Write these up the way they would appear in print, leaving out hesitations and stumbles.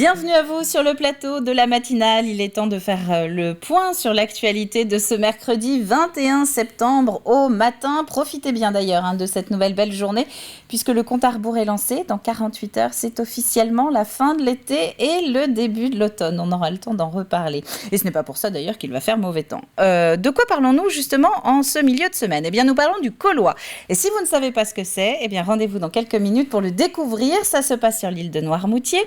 Bienvenue à vous sur le plateau de la matinale. Il est temps de faire le point sur l'actualité de ce mercredi 21 septembre au matin. Profitez bien d'ailleurs de cette nouvelle belle journée puisque le compte à rebours est lancé. Dans 48 heures, c'est officiellement la fin de l'été et le début de l'automne. On aura le temps d'en reparler. Et ce n'est pas pour ça d'ailleurs qu'il va faire mauvais temps. De quoi parlons-nous justement en ce milieu de semaine ? Eh bien, nous parlons du Caulois. Et si vous ne savez pas ce que c'est, eh bien, rendez-vous dans quelques minutes pour le découvrir. Ça se passe sur l'île de Noirmoutier.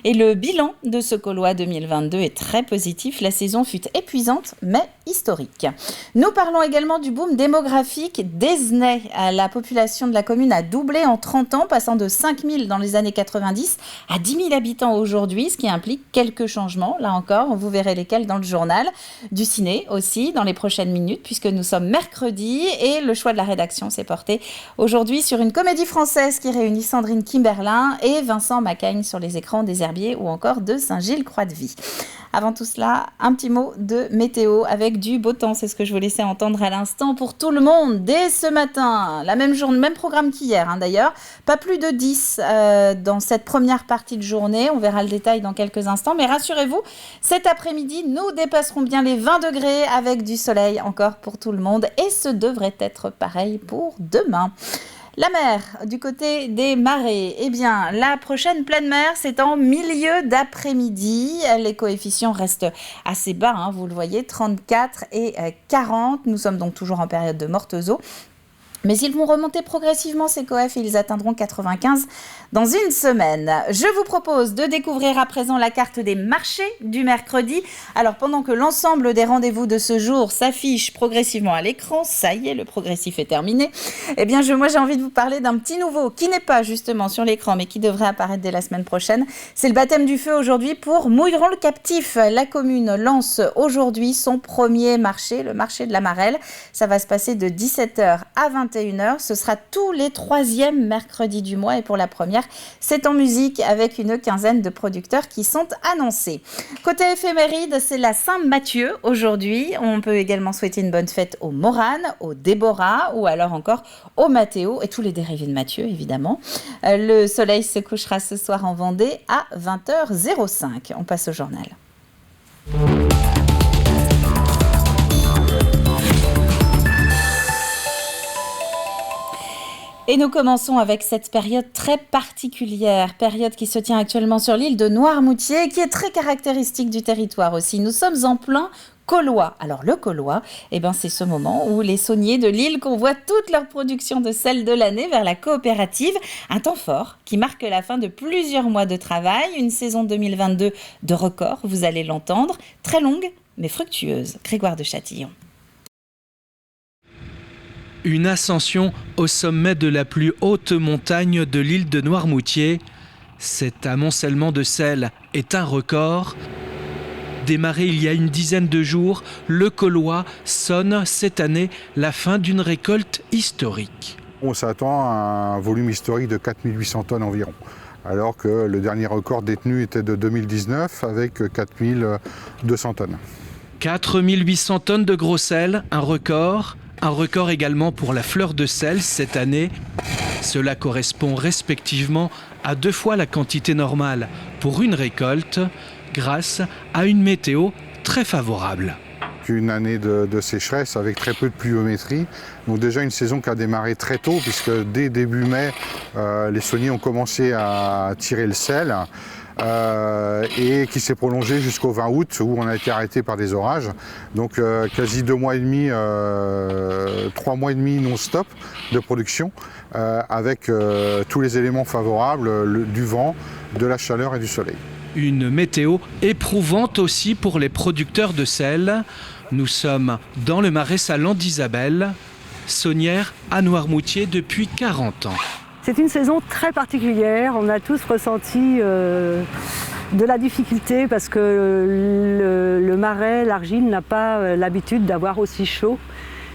Et le bilan de ce Caulois 2022 est très positif. La saison fut épuisante, mais historique. Nous parlons également du boom démographique d'Esnay. La population de la commune a doublé en 30 ans, passant de 5 000 dans les années 90 à 10 000 habitants aujourd'hui, ce qui implique quelques changements. Là encore, vous verrez lesquels dans le journal. Du ciné aussi, dans les prochaines minutes, puisque nous sommes mercredi et le choix de la rédaction s'est porté aujourd'hui sur une comédie française qui réunit Sandrine Kimberlin et Vincent Macaigne sur les écrans des Herbiers ou encore de Saint-Gilles-Croix-de-Vie. Avant tout cela, un petit mot de météo avec du beau temps. C'est ce que je vous laissais entendre à l'instant pour tout le monde. Dès ce matin, la même journée, même programme qu'hier d'ailleurs. Pas plus de 10 dans cette première partie de journée. On verra le détail dans quelques instants. Mais rassurez-vous, cet après-midi, nous dépasserons bien les 20 degrés avec du soleil encore pour tout le monde. Et ce devrait être pareil pour demain. La mer, du côté des Marais, eh bien, la prochaine pleine mer, c'est en milieu d'après-midi. Les coefficients restent assez bas, vous le voyez, 34 et 40. Nous sommes donc toujours en période de mortes eaux. Mais ils vont remonter progressivement ces coefs et ils atteindront 95 dans une semaine. Je vous propose de découvrir à présent la carte des marchés du mercredi. Alors pendant que l'ensemble des rendez-vous de ce jour s'affiche progressivement à l'écran, ça y est, le progressif est terminé. Eh bien, moi j'ai envie de vous parler d'un petit nouveau qui n'est pas justement sur l'écran mais qui devrait apparaître dès la semaine prochaine. C'est le baptême du feu aujourd'hui pour Mouilleron-le-Captif. La commune lance aujourd'hui son premier marché, le marché de la Marelle. Ça va se passer de 17h à 21h. Ce sera tous les 3e mercredis du mois et pour la première, c'est en musique avec une quinzaine de producteurs qui sont annoncés. Côté éphéméride, c'est la Saint-Mathieu aujourd'hui. On peut également souhaiter une bonne fête aux Morane, aux Déborah ou alors encore aux Mathéo et tous les dérivés de Mathieu évidemment. Le soleil se couchera ce soir en Vendée à 20h05. On passe au journal. Et nous commençons avec cette période très particulière, période qui se tient actuellement sur l'île de Noirmoutier et qui est très caractéristique du territoire aussi. Nous sommes en plein Caulois. Alors le Caulois, c'est ce moment où les sauniers de l'île convoient toute leur production de sel de l'année vers la coopérative. Un temps fort qui marque la fin de plusieurs mois de travail, une saison 2022 de record, vous allez l'entendre, très longue mais fructueuse. Grégoire de Châtillon. Une ascension au sommet de la plus haute montagne de l'île de Noirmoutier. Cet amoncellement de sel est un record. Démarré il y a une dizaine de jours, le Caulois sonne cette année la fin d'une récolte historique. On s'attend à un volume historique de 4800 tonnes environ, alors que le dernier record détenu était de 2019 avec 4200 tonnes. 4800 tonnes de gros sel, un record. Un record également pour la fleur de sel cette année. Cela correspond respectivement à 2 fois la quantité normale pour une récolte, grâce à une météo très favorable. Une année de sécheresse avec très peu de pluviométrie. Donc déjà une saison qui a démarré très tôt puisque dès début mai, les sauniers ont commencé à tirer le sel. Et qui s'est prolongé jusqu'au 20 août où on a été arrêté par des orages. Donc quasi 2 mois et demi, 3 mois et demi non-stop de production avec tous les éléments favorables, du vent, de la chaleur et du soleil. Une météo éprouvante aussi pour les producteurs de sel. Nous sommes dans le marais salant d'Isabelle, saunière à Noirmoutier depuis 40 ans. C'est une saison très particulière, on a tous ressenti de la difficulté parce que le marais, l'argile n'a pas l'habitude d'avoir aussi chaud.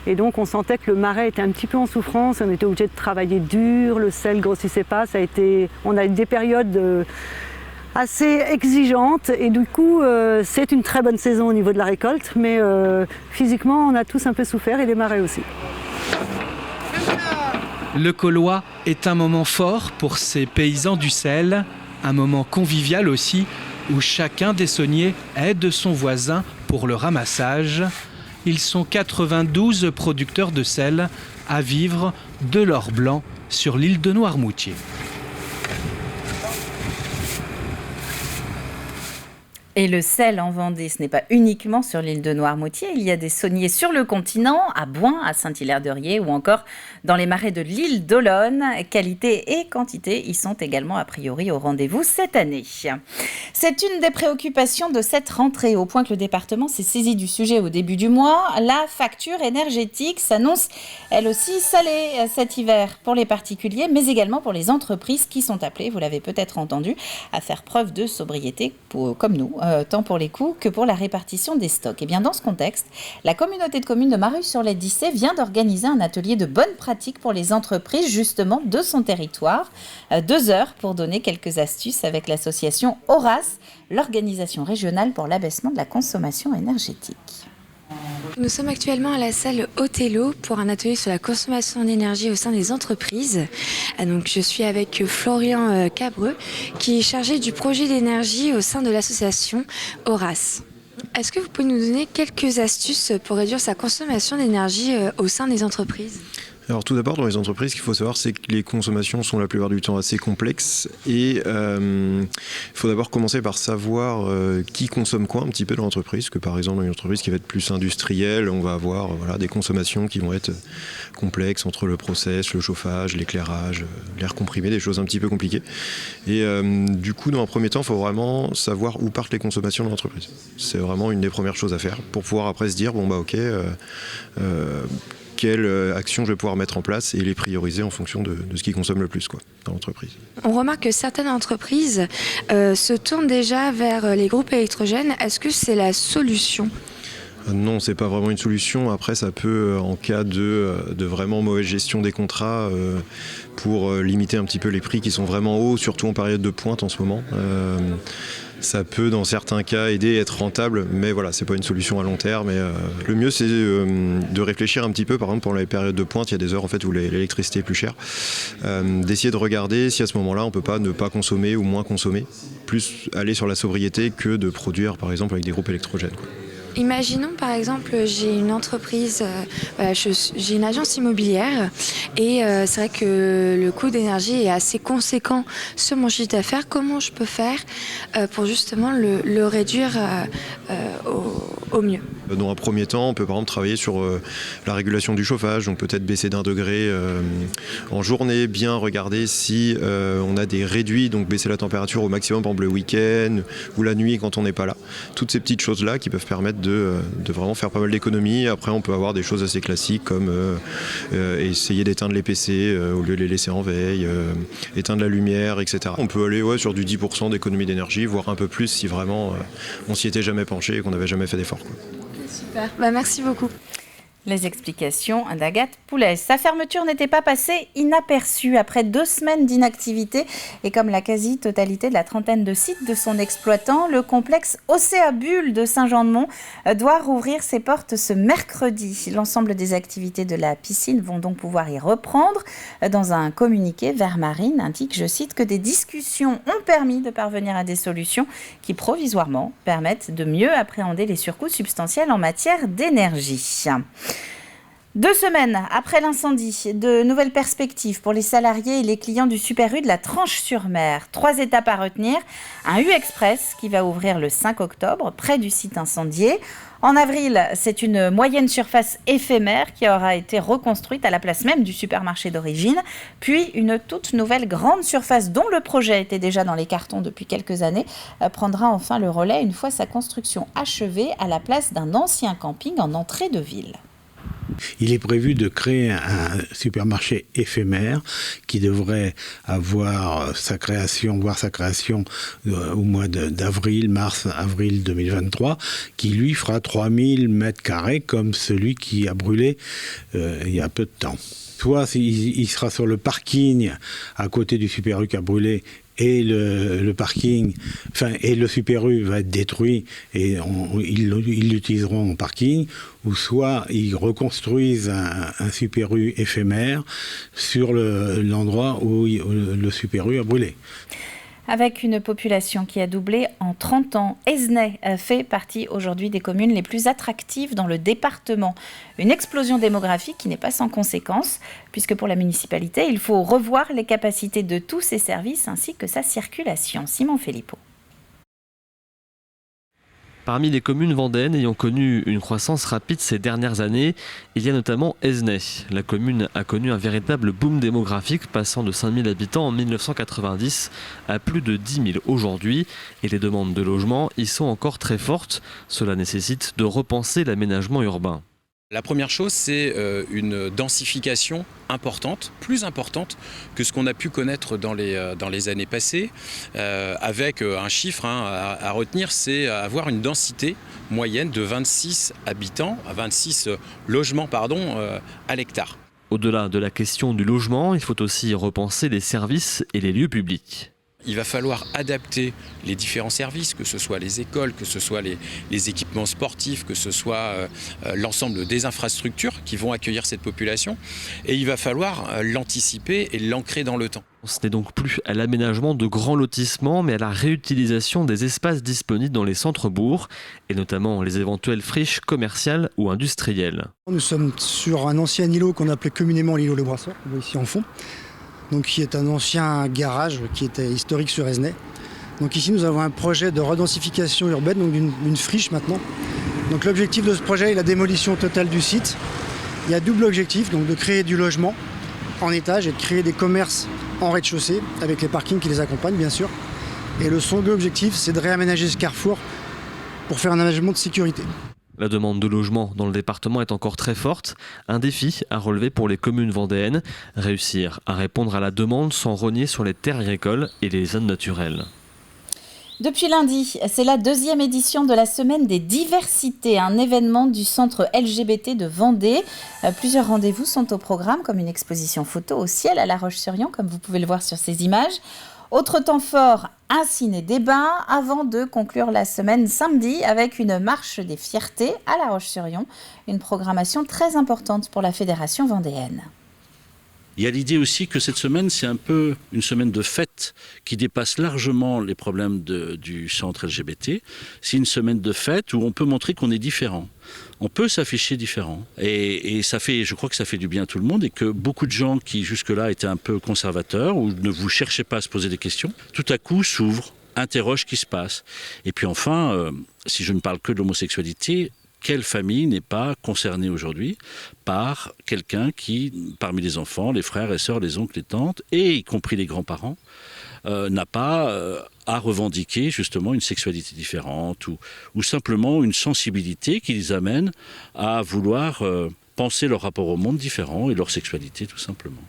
Et donc on sentait que le marais était un petit peu en souffrance, on était obligé de travailler dur, le sel grossissait pas, on a eu des périodes assez exigeantes et du coup c'est une très bonne saison au niveau de la récolte, mais physiquement on a tous un peu souffert et les marais aussi. Le Caulois est un moment fort pour ces paysans du sel, un moment convivial aussi où chacun des sauniers aide son voisin pour le ramassage. Ils sont 92 producteurs de sel à vivre de l'or blanc sur l'île de Noirmoutier. Et le sel en Vendée, ce n'est pas uniquement sur l'île de Noirmoutier. Il y a des sauniers sur le continent, à Boin, à Saint-Hilaire-de-Riez ou encore dans les marais de l'île d'Olonne. Qualité et quantité y sont également a priori au rendez-vous cette année. C'est une des préoccupations de cette rentrée, au point que le département s'est saisi du sujet au début du mois. La facture énergétique s'annonce elle aussi salée cet hiver pour les particuliers, mais également pour les entreprises qui sont appelées, vous l'avez peut-être entendu, à faire preuve de sobriété comme nous. Tant pour les coûts que pour la répartition des stocks. Et bien dans ce contexte, la communauté de communes de Mareuil-sur-l'Edissé vient d'organiser un atelier de bonnes pratiques pour les entreprises justement de son territoire. 2 heures pour donner quelques astuces avec l'association Horace, l'organisation régionale pour l'abaissement de la consommation énergétique. Nous sommes actuellement à la salle Othello pour un atelier sur la consommation d'énergie au sein des entreprises. Donc, je suis avec Florian Cabreux qui est chargé du projet d'énergie au sein de l'association Horace. Est-ce que vous pouvez nous donner quelques astuces pour réduire sa consommation d'énergie au sein des entreprises ? Alors tout d'abord, dans les entreprises, ce qu'il faut savoir, c'est que les consommations sont la plupart du temps assez complexes et il faut d'abord commencer par savoir qui consomme quoi un petit peu dans l'entreprise, que par exemple dans une entreprise qui va être plus industrielle, on va avoir des consommations qui vont être complexes entre le process, le chauffage, l'éclairage, l'air comprimé, des choses un petit peu compliquées. Et du coup, dans un premier temps, il faut vraiment savoir où partent les consommations de l'entreprise. C'est vraiment une des premières choses à faire pour pouvoir après se dire, quelles actions je vais pouvoir mettre en place et les prioriser en fonction de ce qui consomme le plus dans l'entreprise. On remarque que certaines entreprises se tournent déjà vers les groupes électrogènes. Est-ce que c'est la solution ? Non, c'est pas vraiment une solution. Après, ça peut, en cas de vraiment mauvaise gestion des contrats, pour limiter un petit peu les prix qui sont vraiment hauts, surtout en période de pointe en ce moment. Ça peut, dans certains cas, aider à être rentable, mais voilà, c'est pas une solution à long terme. Le mieux, c'est de réfléchir un petit peu. Par exemple, pendant les périodes de pointe, il y a des heures en fait où l'électricité est plus chère. D'essayer de regarder si à ce moment-là, on peut pas ne pas consommer ou moins consommer, plus aller sur la sobriété que de produire, par exemple, avec des groupes électrogènes. Imaginons par exemple, j'ai une entreprise, j'ai une agence immobilière et c'est vrai que le coût d'énergie est assez conséquent sur mon chiffre d'affaires. Comment je peux faire pour justement le réduire au mieux ? Dans un premier temps, on peut par exemple travailler sur la régulation du chauffage, donc peut-être baisser d'1 degré en journée, bien regarder si on a des réduits, donc baisser la température au maximum, par exemple le week-end ou la nuit quand on n'est pas là. Toutes ces petites choses-là qui peuvent permettre de vraiment faire pas mal d'économies. Après, on peut avoir des choses assez classiques comme essayer d'éteindre les PC au lieu de les laisser en veille, éteindre la lumière, etc. On peut aller sur du 10% d'économie d'énergie, voire un peu plus si vraiment on s'y était jamais penché et qu'on n'avait jamais fait d'effort. Super, merci beaucoup. Les explications d'Agathe Poulès. Sa fermeture n'était pas passée inaperçue. Après 2 semaines d'inactivité et comme la quasi-totalité de la trentaine de sites de son exploitant, le complexe Océabule de Saint-Jean-de-Mont doit rouvrir ses portes ce mercredi. L'ensemble des activités de la piscine vont donc pouvoir y reprendre. Dans un communiqué, Vermarine indique, je cite, que des discussions ont permis de parvenir à des solutions qui provisoirement permettent de mieux appréhender les surcoûts substantiels en matière d'énergie. 2 semaines après l'incendie, de nouvelles perspectives pour les salariés et les clients du Super U de la Tranche-sur-Mer. 3 étapes à retenir. Un U-Express qui va ouvrir le 5 octobre près du site incendié. En avril, c'est une moyenne surface éphémère qui aura été reconstruite à la place même du supermarché d'origine. Puis une toute nouvelle grande surface dont le projet était déjà dans les cartons depuis quelques années prendra enfin le relais une fois sa construction achevée à la place d'un ancien camping en entrée de ville. Il est prévu de créer un supermarché éphémère qui devrait avoir sa création au mois d'avril, mars-avril 2023, qui lui fera 3000 mètres carrés comme celui qui a brûlé il y a peu de temps. Soit il sera sur le parking à côté du Super U qui a brûlé et le parking, et le Super U va être détruit et ils l'utiliseront en parking, ou soit ils reconstruisent un Super U éphémère sur l'endroit où le Super U a brûlé. Avec une population qui a doublé en 30 ans, Esnay fait partie aujourd'hui des communes les plus attractives dans le département. Une explosion démographique qui n'est pas sans conséquences, puisque pour la municipalité, il faut revoir les capacités de tous ses services ainsi que sa circulation. Simon Philippot. Parmi les communes vendéennes ayant connu une croissance rapide ces dernières années, il y a notamment Esnay. La commune a connu un véritable boom démographique, passant de 5000 habitants en 1990 à plus de 10 000 aujourd'hui. Et les demandes de logement y sont encore très fortes. Cela nécessite de repenser l'aménagement urbain. La première chose, c'est une densification importante, plus importante que ce qu'on a pu connaître dans les années passées, avec un chiffre à retenir, c'est avoir une densité moyenne de 26 logements à l'hectare. Au-delà de la question du logement, il faut aussi repenser les services et les lieux publics. Il va falloir adapter les différents services, que ce soit les écoles, que ce soit les équipements sportifs, que ce soit l'ensemble des infrastructures qui vont accueillir cette population. Et il va falloir l'anticiper et l'ancrer dans le temps. Ce n'est donc plus à l'aménagement de grands lotissements, mais à la réutilisation des espaces disponibles dans les centres-bourgs, et notamment les éventuelles friches commerciales ou industrielles. Nous sommes sur un ancien îlot qu'on appelait communément l'îlot Le Brasseur, ici en fond. Donc, qui est un ancien garage qui était historique sur Esnay. Donc ici nous avons un projet de redensification urbaine, donc d'une friche maintenant. Donc l'objectif de ce projet est la démolition totale du site. Il y a double objectif, donc de créer du logement en étage et de créer des commerces en rez-de-chaussée, avec les parkings qui les accompagnent bien sûr. Et le second objectif, c'est de réaménager ce carrefour pour faire un aménagement de sécurité. La demande de logement dans le département est encore très forte. Un défi à relever pour les communes vendéennes, réussir à répondre à la demande sans rogner sur les terres agricoles et les zones naturelles. Depuis lundi, c'est la 2e édition de la Semaine des Diversités, un événement du centre LGBT de Vendée. Plusieurs rendez-vous sont au programme, comme une exposition photo au ciel à La Roche-sur-Yon, comme vous pouvez le voir sur ces images. Autre temps fort, un ciné-débat avant de conclure la semaine samedi avec une marche des fiertés à La Roche-sur-Yon, une programmation très importante pour la Fédération vendéenne. Il y a l'idée aussi que cette semaine, c'est un peu une semaine de fête qui dépasse largement les problèmes du centre LGBT. C'est une semaine de fête où on peut montrer qu'on est différent. On peut s'afficher différent. Et ça fait, je crois que ça fait du bien à tout le monde et que beaucoup de gens qui jusque-là étaient un peu conservateurs ou ne vous cherchaient pas à se poser des questions, tout à coup s'ouvrent, interrogent ce qui se passe. Et puis enfin, si je ne parle que de l'homosexualité, quelle famille n'est pas concernée aujourd'hui par quelqu'un qui, parmi les enfants, les frères et sœurs, les oncles, les tantes, et y compris les grands-parents, n'a pas à revendiquer justement une sexualité différente ou simplement une sensibilité qui les amène à vouloir penser leur rapport au monde différent et leur sexualité tout simplement.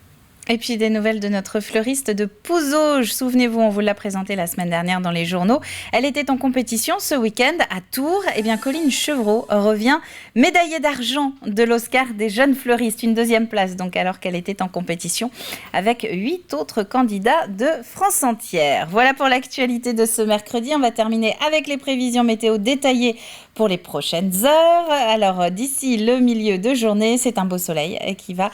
Et puis des nouvelles de notre fleuriste de Pouzauges. Souvenez-vous, on vous l'a présentée la semaine dernière dans les journaux. Elle était en compétition ce week-end à Tours. Eh bien, Colline Chevreau revient médaillée d'argent de l'Oscar des jeunes fleuristes. Une 2e place, donc, alors qu'elle était en compétition avec 8 autres candidats de France entière. Voilà pour l'actualité de ce mercredi. On va terminer avec les prévisions météo détaillées pour les prochaines heures. Alors, d'ici le milieu de journée, c'est un beau soleil qui va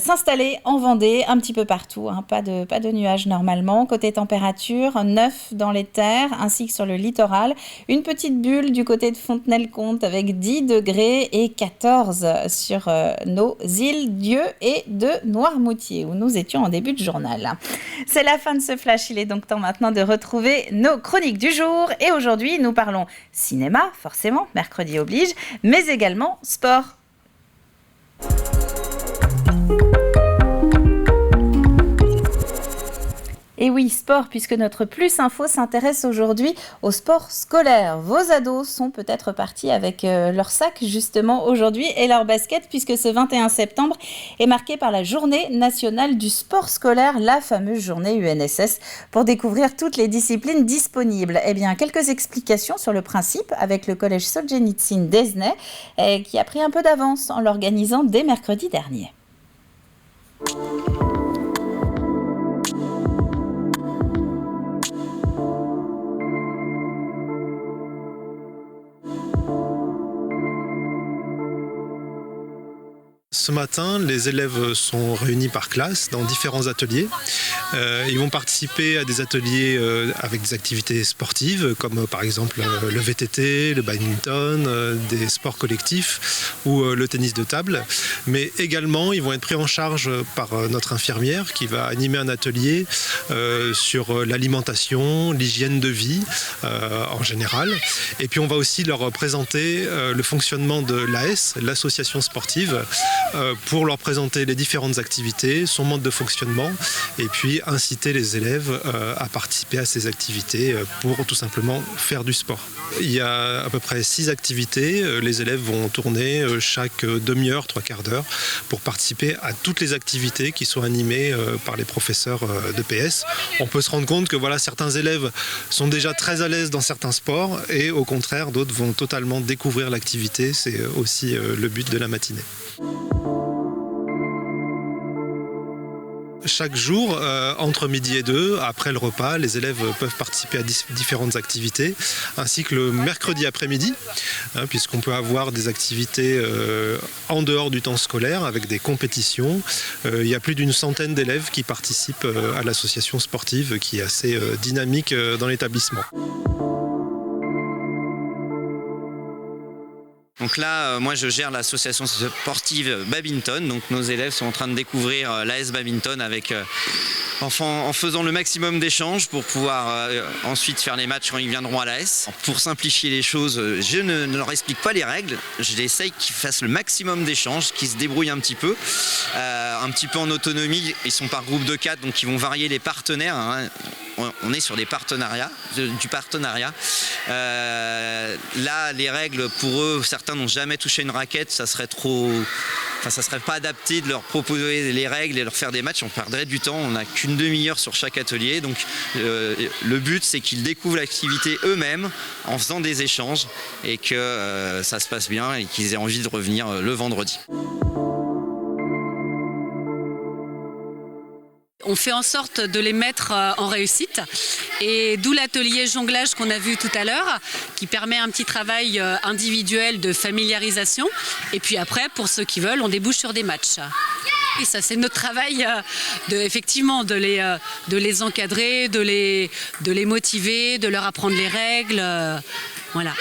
s'installer en Vendée. Un petit peu partout, hein, pas de nuages normalement. Côté température, 9 dans les terres ainsi que sur le littoral. Une petite bulle du côté de Fontenay-le-Comte avec 10 degrés et 14 sur nos îles Dieu et de Noirmoutier où nous étions en début de journal. C'est la fin de ce flash. Il est donc temps maintenant de retrouver nos chroniques du jour. Et aujourd'hui, nous parlons cinéma, forcément, mercredi oblige, mais également sport. Et oui, sport, puisque notre Plus Info s'intéresse aujourd'hui au sport scolaire. Vos ados sont peut-être partis avec leur sac justement aujourd'hui et leur basket, puisque ce 21 septembre est marqué par la Journée nationale du sport scolaire, la fameuse journée UNSS, pour découvrir toutes les disciplines disponibles. Eh bien, quelques explications sur le principe avec le collège Solzhenitsyn d'Esnay, qui a pris un peu d'avance en l'organisant dès mercredi dernier. Ce matin, les élèves sont réunis par classe dans différents ateliers. Ils vont participer à des ateliers avec des activités sportives, comme par exemple le VTT, le badminton, des sports collectifs ou le tennis de table. Mais également, ils vont être pris en charge par notre infirmière qui va animer un atelier sur l'alimentation, l'hygiène de vie en général. Et puis on va aussi leur présenter le fonctionnement de l'AS, l'association sportive, pour leur présenter les différentes activités, son mode de fonctionnement et puis inciter les élèves à participer à ces activités pour tout simplement faire du sport. Il y a à peu près 6 activités. Les élèves vont tourner chaque demi-heure, 3/4 d'heure pour participer à toutes les activités qui sont animées par les professeurs de PS. On peut se rendre compte que voilà, certains élèves sont déjà très à l'aise dans certains sports et au contraire, d'autres vont totalement découvrir l'activité. C'est aussi le but de la matinée. Chaque jour, entre midi et 2, après le repas, les élèves peuvent participer à différentes activités, ainsi que le mercredi après-midi, puisqu'on peut avoir des activités en dehors du temps scolaire avec des compétitions. Il y a plus d'une centaine d'élèves qui participent à l'association sportive qui est assez dynamique dans l'établissement. Donc là, moi je gère l'association sportive badminton, donc nos élèves sont en train de découvrir l'AS badminton avec, en faisant le maximum d'échanges pour pouvoir ensuite faire les matchs quand ils viendront à l'AS. Pour simplifier les choses, je ne leur explique pas les règles, je l'essaye qu'ils fassent le maximum d'échanges, qu'ils se débrouillent un petit peu en autonomie. Ils sont par groupe de 4, donc ils vont varier les partenaires. On est sur des partenariats, du partenariat. Là, les règles, pour eux, certains n'ont jamais touché une raquette, ça serait pas adapté de leur proposer les règles et leur faire des matchs, on perdrait du temps, on n'a qu'une demi-heure sur chaque atelier. Donc le but, c'est qu'ils découvrent l'activité eux-mêmes en faisant des échanges et que ça se passe bien et qu'ils aient envie de revenir le vendredi. On fait en sorte de les mettre en réussite et d'où l'atelier jonglage qu'on a vu tout à l'heure qui permet un petit travail individuel de familiarisation et puis après pour ceux qui veulent on débouche sur des matchs. Et ça c'est notre travail effectivement de les encadrer, de les motiver, de leur apprendre les règles, voilà.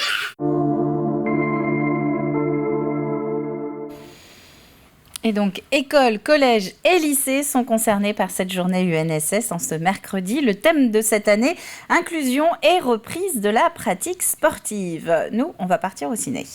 Et donc, écoles, collèges et lycées sont concernés par cette journée UNSS en ce mercredi. Le thème de cette année, inclusion et reprise de la pratique sportive. Nous, on va partir au ciné.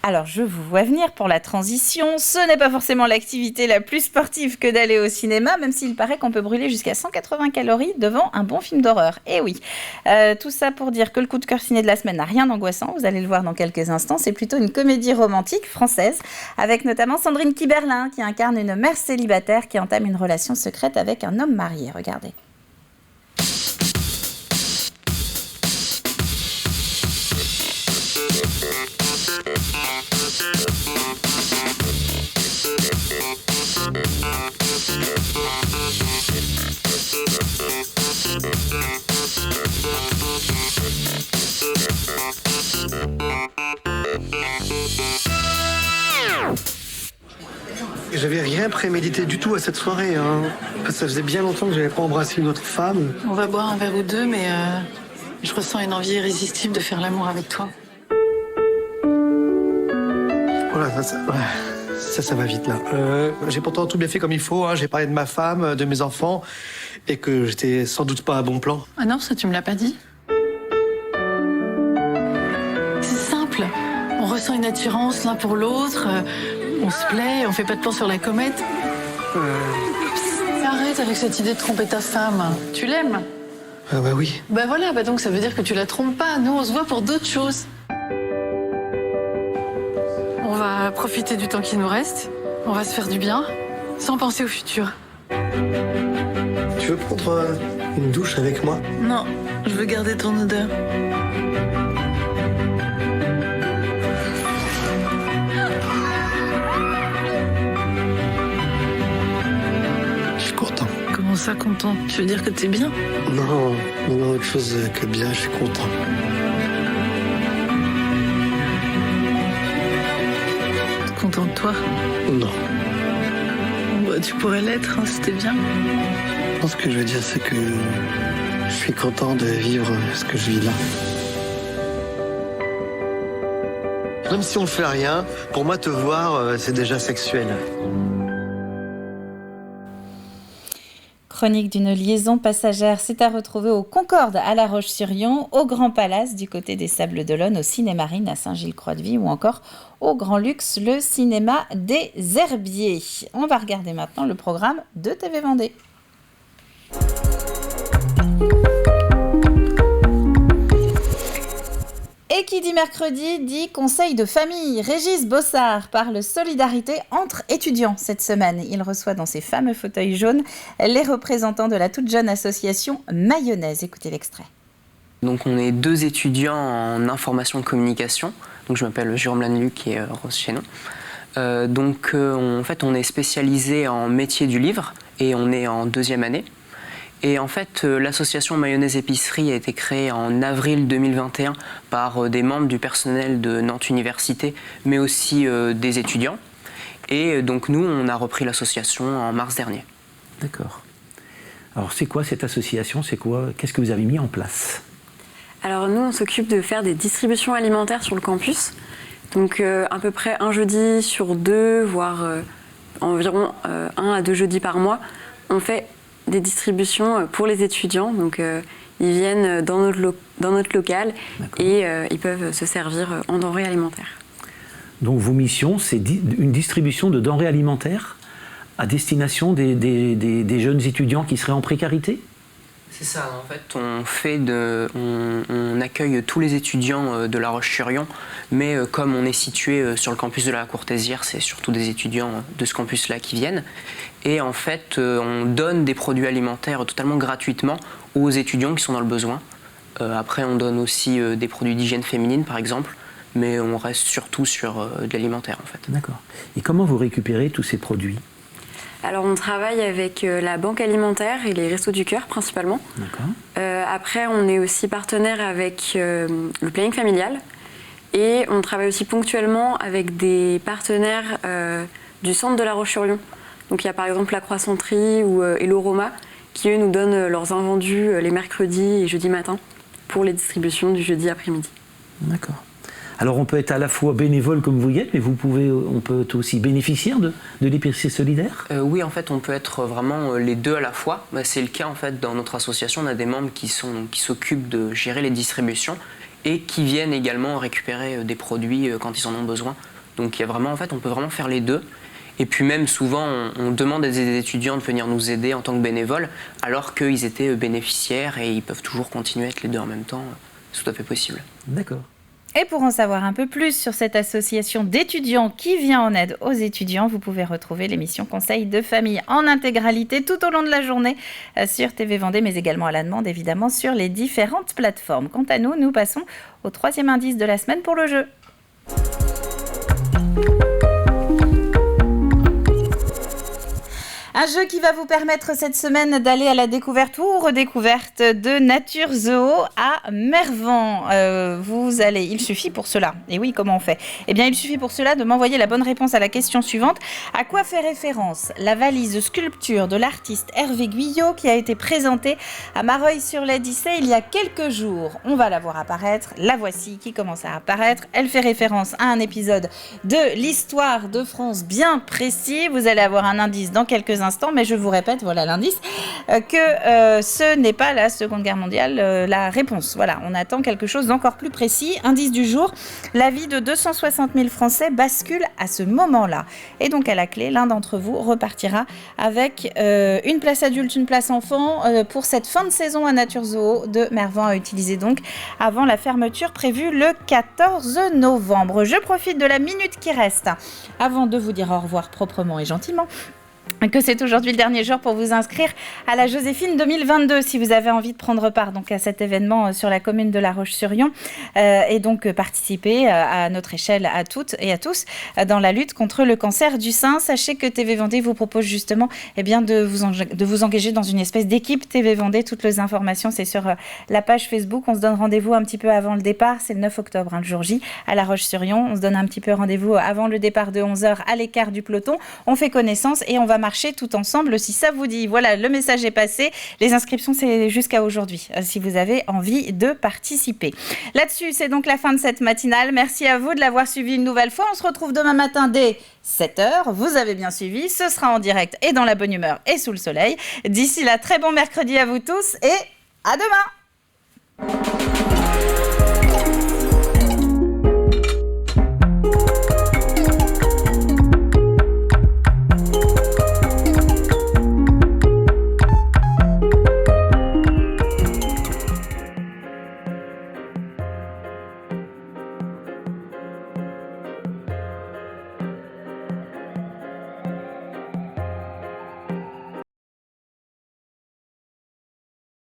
Alors, je vous vois venir pour la transition. Ce n'est pas forcément l'activité la plus sportive que d'aller au cinéma, même s'il paraît qu'on peut brûler jusqu'à 180 calories devant un bon film d'horreur. Eh oui, tout ça pour dire que le coup de cœur ciné de la semaine n'a rien d'angoissant. Vous allez le voir dans quelques instants. C'est plutôt une comédie romantique française, avec notamment Sandrine Kiberlin, qui incarne une mère célibataire qui entame une relation secrète avec un homme marié. Regardez. J'avais rien prémédité du tout à cette soirée. Ça faisait bien longtemps que j'avais pas embrassé une autre femme. On va boire un verre ou deux, mais je ressens une envie irrésistible de faire l'amour avec toi. Voilà, ça va vite là. J'ai pourtant tout bien fait comme il faut. J'ai parlé de ma femme, de mes enfants, et que j'étais sans doute pas à bon plan. Ah non, ça tu me l'as pas dit. C'est simple. On ressent une attirance l'un pour l'autre. On se plaît, on fait pas de plan sur la comète. Arrête avec cette idée de tromper ta femme. Tu l'aimes? Ah bah oui. Bah voilà, donc ça veut dire que tu la trompes pas. Nous, on se voit pour d'autres choses. On va profiter du temps qui nous reste. On va se faire du bien, sans penser au futur. Tu veux prendre une douche avec moi? Non, je veux garder ton odeur. Comment ça, content? Tu veux dire que t'es bien? Non, autre chose que bien, je suis content. toi? Non. Bah, tu pourrais l'être, hein, c'était bien. Ce que je veux dire, c'est que je suis content de vivre ce que je vis là. Même si on ne fait rien, pour moi, te voir, c'est déjà sexuel. Chronique d'une liaison passagère, c'est à retrouver au Concorde à La Roche-sur-Yon, au Grand Palace du côté des Sables d'Olonne, au Cinémarine à Saint-Gilles-Croix-de-Vie ou encore au Grand Luxe, le cinéma des Herbiers. On va regarder maintenant le programme de TV Vendée. Et qui dit mercredi dit conseil de famille. Régis Bossard parle solidarité entre étudiants cette semaine. Il reçoit dans ses fameux fauteuils jaunes les représentants de la toute jeune association Mayonnaise. Écoutez l'extrait. Donc on est 2 étudiants en information communication. Donc je m'appelle Jérôme Lanluc et Rose Chénon. En fait on est spécialisé en métier du livre et on est en 2e année. Et en fait, l'association Mayonnaise Épicerie a été créée en avril 2021 par des membres du personnel de Nantes Université, mais aussi des étudiants. Et donc nous, on a repris l'association en mars dernier. D'accord. Alors c'est quoi cette association? Qu'est-ce que vous avez mis en place? Alors nous, on s'occupe de faire des distributions alimentaires sur le campus. Donc à peu près un jeudi sur 2, voire environ 1 à 2 jeudis par mois, on fait des distributions pour les étudiants. Donc ils viennent dans notre local et ils peuvent se servir en denrées alimentaires. Donc vos missions, c'est une distribution de denrées alimentaires à destination des jeunes étudiants qui seraient en précarité? C'est ça, en fait, on accueille tous les étudiants de La Roche-sur-Yon, mais comme on est situé sur le campus de la Courtésière, c'est surtout des étudiants de ce campus-là qui viennent. Et en fait, on donne des produits alimentaires totalement gratuitement aux étudiants qui sont dans le besoin. Après, on donne aussi des produits d'hygiène féminine, par exemple, mais on reste surtout sur de l'alimentaire, en fait. D'accord. Et comment vous récupérez tous ces produits ? Alors on travaille avec la Banque Alimentaire et les Restos du Cœur principalement. Après on est aussi partenaire avec le planning familial et on travaille aussi ponctuellement avec des partenaires du centre de La Roche-sur-Yon. Donc il y a par exemple la Croissanterie ou Hello Roma qui eux nous donnent leurs invendus les mercredis et jeudis matin pour les distributions du jeudi après-midi. D'accord. Alors on peut être à la fois bénévole comme vous y êtes, mais on peut aussi bénéficiaire de l'épicerie solidaire ? Oui, en fait, on peut être vraiment les deux à la fois. C'est le cas en fait dans notre association. On a des membres qui s'occupent de gérer les distributions et qui viennent également récupérer des produits quand ils en ont besoin. Donc il y a vraiment, en fait, on peut vraiment faire les deux. Et puis même souvent, on demande à des étudiants de venir nous aider en tant que bénévoles, alors qu'ils étaient bénéficiaires et ils peuvent toujours continuer à être les deux en même temps. C'est tout à fait possible. D'accord. Et pour en savoir un peu plus sur cette association d'étudiants qui vient en aide aux étudiants, vous pouvez retrouver l'émission Conseil de famille en intégralité tout au long de la journée sur TV Vendée, mais également à la demande évidemment sur les différentes plateformes. Quant à nous, nous passons au 3e indice de la semaine pour le jeu. Un jeu qui va vous permettre cette semaine d'aller à la découverte ou redécouverte de Nature Zoo à Mervan. Il suffit pour cela. Et oui, comment on fait ? Eh bien, il suffit pour cela de m'envoyer la bonne réponse à la question suivante. À quoi fait référence la valise sculpture de l'artiste Hervé Guyot qui a été présentée à Mareuil-sur-l'Odyssée il y a quelques jours ? On va la voir apparaître. La voici qui commence à apparaître. Elle fait référence à un épisode de l'histoire de France bien précis. Vous allez avoir un indice dans quelques instants, mais je vous répète, voilà l'indice, que ce n'est pas la Seconde Guerre mondiale la réponse. Voilà, on attend quelque chose d'encore plus précis. Indice du jour, la vie de 260 000 Français bascule à ce moment-là. Et donc à la clé, l'un d'entre vous repartira avec une place adulte, une place enfant pour cette fin de saison à Nature Zoo de Mervan à utiliser donc avant la fermeture prévue le 14 novembre. Je profite de la minute qui reste avant de vous dire au revoir proprement et gentiment. que c'est aujourd'hui le dernier jour pour vous inscrire à la Joséphine 2022 si vous avez envie de prendre part donc à cet événement sur la commune de La Roche-sur-Yon et donc participer à notre échelle à toutes et à tous dans la lutte contre le cancer du sein. Sachez que TV Vendée vous propose justement de vous engager dans une espèce d'équipe TV Vendée. Toutes les informations, c'est sur la page Facebook. On se donne rendez-vous un petit peu avant le départ. C'est le 9 octobre, le jour J, à La Roche-sur-Yon. On se donne un petit peu rendez-vous avant le départ de 11h à l'écart du peloton. On fait connaissance et on va marcher tout ensemble si ça vous dit. Voilà, le message est passé. Les inscriptions, c'est jusqu'à aujourd'hui, si vous avez envie de participer. Là-dessus, c'est donc la fin de cette matinale. Merci à vous de l'avoir suivi une nouvelle fois. On se retrouve demain matin dès 7h. Vous avez bien suivi. Ce sera en direct et dans la bonne humeur et sous le soleil. D'ici là, très bon mercredi à vous tous et à demain.